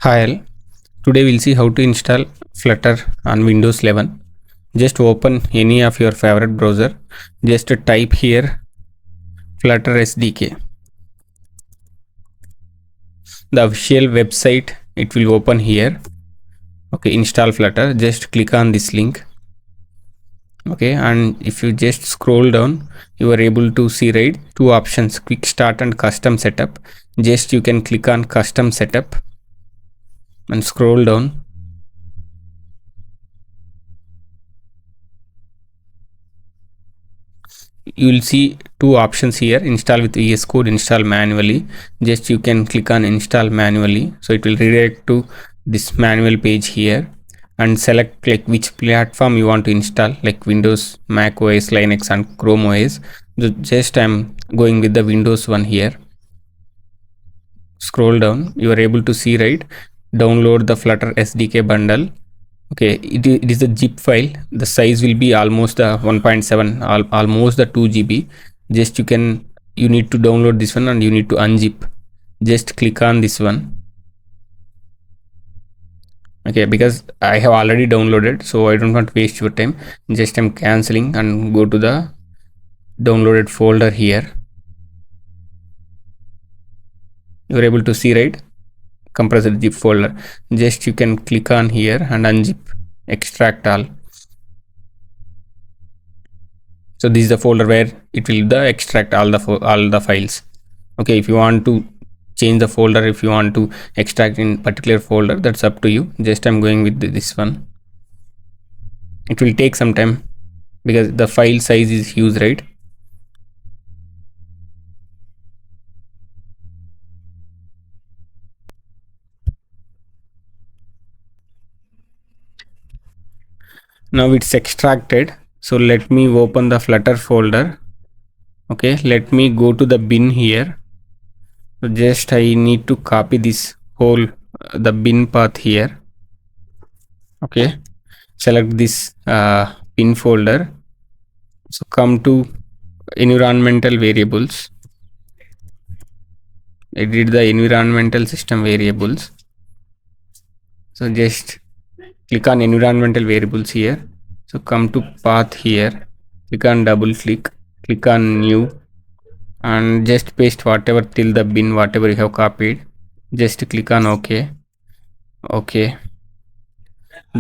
Hi all. Today we'll see how to install Flutter on Windows 11. Just open any of your favorite browser. Just type here Flutter SDK. The official website, it will open here. Okay, install Flutter. Just click on this link. Okay, and if you just scroll down, you are able to see, right, two options: quick start and custom setup. Just you can click on custom setup and scroll down. You will see two options here: install with VS Code, install manually. Just you can click on install manually, so it will redirect to this manual page here, and select like which platform you want to install, like Windows, Mac OS, Linux and Chrome OS. Just I'm going with the Windows one here. Scroll down, you are able to see, right, download the Flutter SDK bundle. Okay, it is a zip file. The size will be almost 1.7, almost the 2 GB. Just you need to download this one and you need to unzip. Just click on this one. Okay, because I have already downloaded, so I don't want to waste your time. Just I'm canceling and go to the downloaded folder here. You're able to see, right, compressed zip folder. Just you can click on here and unzip, extract all. So this is the folder where it will extract all the files. Okay, if you want to change the folder, if you want to extract in particular folder, that's up to you. Just I'm going with this one. It will take some time because the file size is huge, right? Now it's extracted, so let me open the Flutter folder. Okay, let me go to the bin here. So just I need to copy this whole the bin path here. Okay, select this bin folder. So come to environmental variables. Edit the environmental system variables. So just click on environmental variables here. So come to path here, click on double click on new, and just paste whatever till the bin, whatever you have copied. Just click on OK. Okay,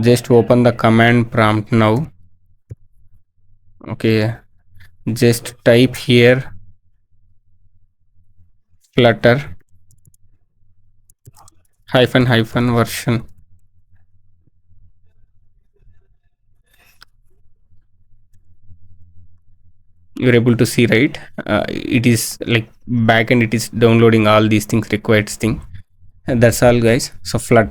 just open the command prompt now. Okay, just type here Flutter hyphen version. You're able to see, right, it is like backend, it is downloading all these things, required thing. And that's all guys. So Flutter